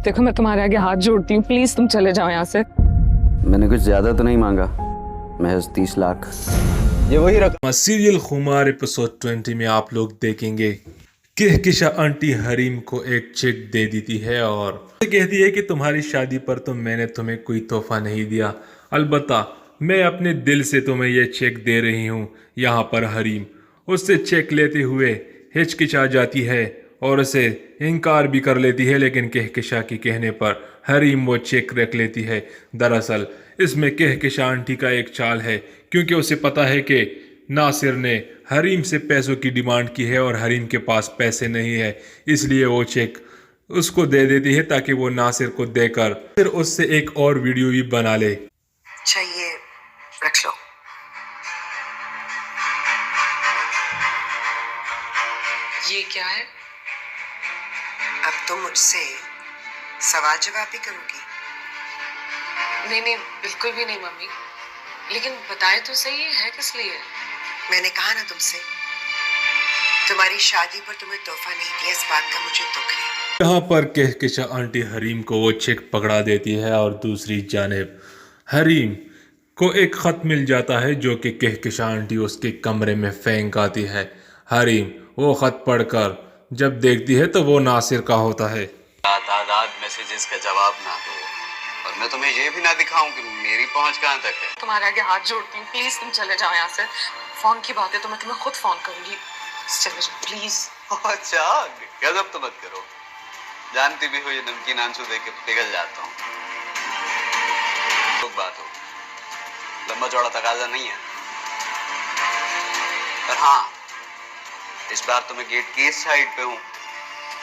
देखो मैं तुम्हारे आगे हाथ जोड़ती हूँ, प्लीज तुम चले जाओ यहाँ से। मैंने कुछ ज्यादा तो नहीं मांगा, महज 30 लाख। ये वही रकम। सीरियल खुमार एपिसोड 20 में आप लोग देखेंगे कहकशा आंटी हरीम को एक चेक दे देती है और कहती है कि तुम्हारी शादी पर तो मैंने तुम्हें कोई तोहफा नहीं दिया, अलबत्ता मैं अपने दिल से तुम्हें यह चेक दे रही हूँ। यहाँ पर हरीम उससे चेक लेते हुए हिचकिचा जाती है और उसे इनकार भी कर लेती है, लेकिन कहकशा के कहने पर हरीम वो चेक रख लेती है। दरअसल इसमें कहकशा आंटी का एक चाल है, क्योंकि उसे पता है कि नासिर ने हरीम से पैसों की डिमांड की है और हरीम के पास पैसे नहीं है, इसलिए वो चेक उसको दे देती है ताकि वो नासिर को देकर फिर उससे एक और वीडियो भी बना ले। चाहिए रख लो। ये क्या है? अब तुम मुझसे सवाल जवाब भी करोगी? नहीं नहीं, बिल्कुल भी नहीं मम्मी, लेकिन बताए तो सही है किस लिए? मैंने कहा ना तुमसे, तुम्हारी शादी पर तुम्हें तोहफा नहीं दिया, इस बात का मुझे दुख है। यहाँ पर कहकशा आंटी हरीम को वो चेक पकड़ा देती है और दूसरी जानिब हरीम को एक खत मिल जाता है जो कि कहकशा आंटी उसके कमरे में फेंक आती है। हरीम वो खत पढ़कर जब देखती है तो वो नासिर का होता है। तादाद मैसेजेस का जवाब ना दो और मैं तुम्हें ये भी ना दिखाऊं कि मेरी पहुंच कहां तक है। तुम्हारे आगे हाथ जोड़ती हूँ, प्लीज तुम चले जाओ यहाँ से। फोन की बात है तो मैं तुम्हें खुद फोन करूंगी, चले जाओ प्लीज। अच्छा गजब तो मत करो, जानती भी हो ये नमकीन आंसू देख के पिघल जाता हूँ। तो बात हो, लंबा चौड़ा तकाजा नहीं है, पर हाँ इस बार तो मैं गेट की इस साइड पे हूँ,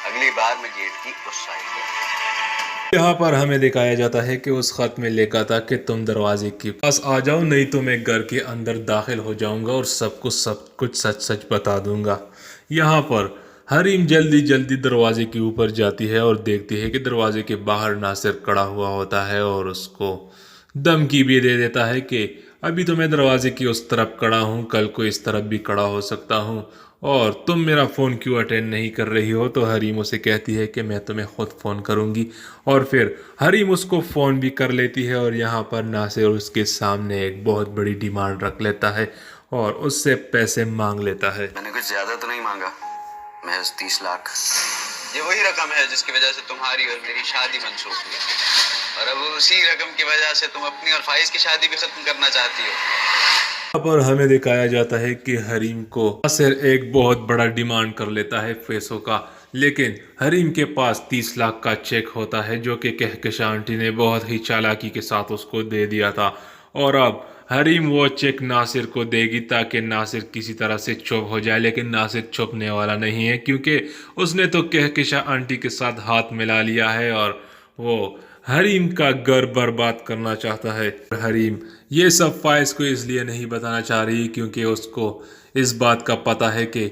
अगली बार मैं गेट की उस साइड पे। यहाँ पर हमें दिखाया जाता है कि उस खत में लिखा था कि तुम दरवाजे के पास आ जाओ, नहीं तो मैं घर के अंदर दाखिल हो जाऊंगा और सब कुछ सच सच बता दूंगा। यहाँ पर हरीम जल्दी जल्दी दरवाजे के ऊपर जाती है और देखती है कि दरवाजे के बाहर नासिर खड़ा हुआ होता है और उसको धमकी भी दे देता है कि अभी तो मैं दरवाजे की उस तरफ खड़ा हूँ, कल को इस तरफ भी खड़ा हो सकता हूँ और तुम मेरा फ़ोन क्यों अटेंड नहीं कर रही हो। तो हरीम उसे कहती है कि मैं तुम्हें ख़ुद फ़ोन करूँगी और फिर हरीम उसको फ़ोन भी कर लेती है और यहाँ पर नासिर उसके सामने एक बहुत बड़ी डिमांड रख लेता है और उससे पैसे मांग लेता है। मैंने कुछ ज्यादा तो नहीं मांगा, महज 30 लाख। ये वही रकम है जिसकी वजह से तुम्हारी और मेरी शादी मंसूख हुई और अब उसी रकम की वजह से तुम अपनी और फाइज की शादी भी खत्म करना चाहती हो। यहाँ पर हमें दिखाया जाता है कि हरीम को नासिर एक बहुत बड़ा डिमांड कर लेता है पैसों का, लेकिन हरीम के पास 30 लाख का चेक होता है जो कि कहकशा आंटी ने बहुत ही चालाकी के साथ उसको दे दिया था और अब हरीम वो चेक नासिर को देगी ताकि नासिर किसी तरह से चुप हो जाए, लेकिन नासिर चुपने वाला नहीं है क्योंकि उसने तो कहकशा आंटी के साथ हाथ मिला लिया है और वो हरीम का घर बर्बाद करना चाहता है। हरीम ये सब फाइज को इसलिए नहीं बताना चाह रही क्योंकि उसको इस बात का पता है कि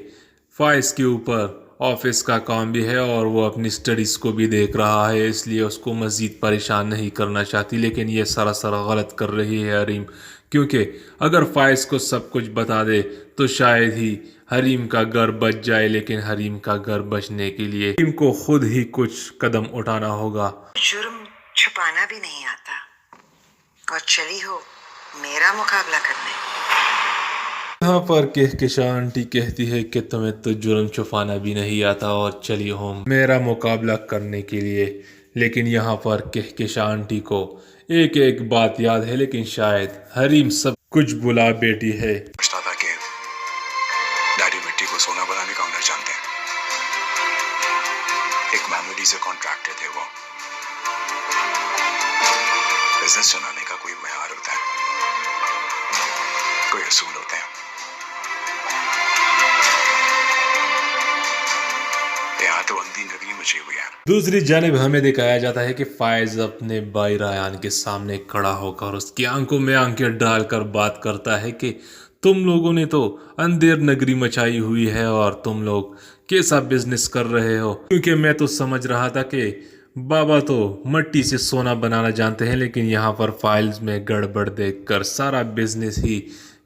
फाइज के ऊपर ऑफिस का काम भी है और वो अपनी स्टडीज़ को भी देख रहा है, इसलिए उसको मज़ीद परेशान नहीं करना चाहती। लेकिन ये सरासर गलत कर रही है हरीम, क्योंकि अगर फाइज को सब कुछ बता दे तो शायद ही हरीम का घर बच जाए, लेकिन हरीम का घर बचने के लिए हरीम को खुद ही कुछ कदम उठाना होगा। जुर्म छुपाना भी नहीं आता और चली हो मेरा मुकाबला करने। यहाँ पर कहकशा आंटी कहती है कि तुम्हें तो जुर्म छुपाना भी नहीं आता और चली हो मेरा मुकाबला करने के लिए, लेकिन यहाँ पर कहकशा आंटी को एक एक बात याद है, लेकिन शायद हरीम सब कुछ भुला बैठी है। डैडी मिट्टी को सोना बनाने का हुनर जानते हैं, एक मामूली से कॉन्ट्रैक्टर थे वो। बिजनेस चलाने का कोई मेयार होता है, कोई असूल होते हैं। यहाँ तो अंधी नगरी मची हुई है। दूसरी जानिब हमें दिखाया जाता है कि फायज अपने भाई रायान के सामने खड़ा होकर उसकी आंखों में आंखें डालकर बात करता है कि तुम लोगों ने तो अंधेर नगरी मचाई हुई है और तुम लोग कैसा बिजनेस कर रहे हो, क्योंकि मैं तो समझ रहा था कि बाबा तो मट्टी से सोना बनाना जानते हैं, लेकिन यहाँ पर फाइल्स में गड़बड़ देखकर सारा बिजनेस ही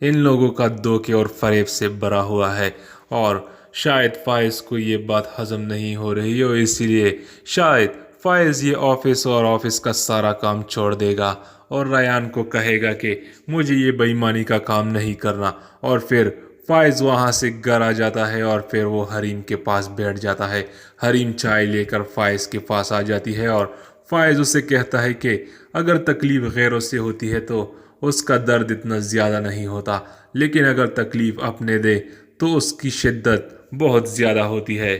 इन लोगों का धोखे और फरेब से भरा हुआ है और शायद फाइज को ये बात हजम नहीं हो रही हो, इसीलिए शायद فائز یہ آفس اور آفس کا سارا کام چھوڑ دے گا اور ریان کو کہے گا کہ مجھے یہ بے ایمانی کا کام نہیں کرنا، اور پھر فائز وہاں سے گھر آ جاتا ہے اور پھر وہ حریم کے پاس بیٹھ جاتا ہے۔ حریم چائے لے کر فائز کے پاس آ جاتی ہے اور فائز اسے کہتا ہے کہ اگر تکلیف غیروں سے ہوتی ہے تو اس کا درد اتنا زیادہ نہیں ہوتا، لیکن اگر تکلیف اپنے دے تو اس کی شدت بہت زیادہ ہوتی ہے۔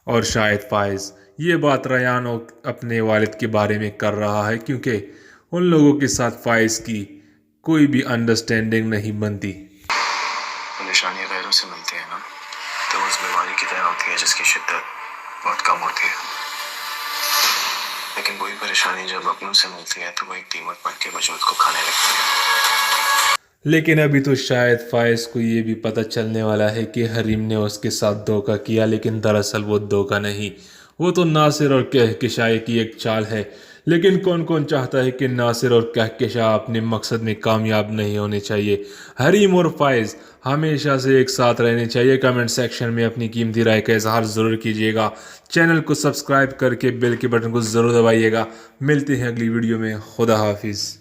اور شاید فائز یہ بات ریان اپنے والد کے بارے میں کر رہا ہے، کیونکہ ان لوگوں کے ساتھ فائز کی کوئی بھی انڈرسٹینڈنگ نہیں بنتی۔ پریشانی غیروں سے ملتی ہے نا تو اس بیماری کی طرح ہوتی ہے جس کی شدت بہت کم ہوتی ہے، لیکن وہی پریشانی جب اپنوں سے ملتی ہے تو وہ ایک دیمک بن کے وجود کو کھانے لگتی ہے۔ لیکن ابھی تو شاید فائز کو یہ بھی پتہ چلنے والا ہے کہ حریم نے اس کے ساتھ دھوکہ کیا، لیکن دراصل وہ دھوکہ نہیں، وہ تو ناصر اور کہکشائی کی ایک چال ہے۔ لیکن کون کون چاہتا ہے کہ ناصر اور کہکشاں اپنے مقصد میں کامیاب نہیں ہونے چاہیے؟ حریم اور فائز ہمیشہ سے ایک ساتھ رہنے چاہیے۔ کمنٹ سیکشن میں اپنی قیمتی رائے کا اظہار ضرور کیجیے گا، چینل کو سبسکرائب کر کے بیل کے بٹن کو ضرور دبائیے گا۔ ملتے ہیں اگلی ویڈیو میں، خدا حافظ۔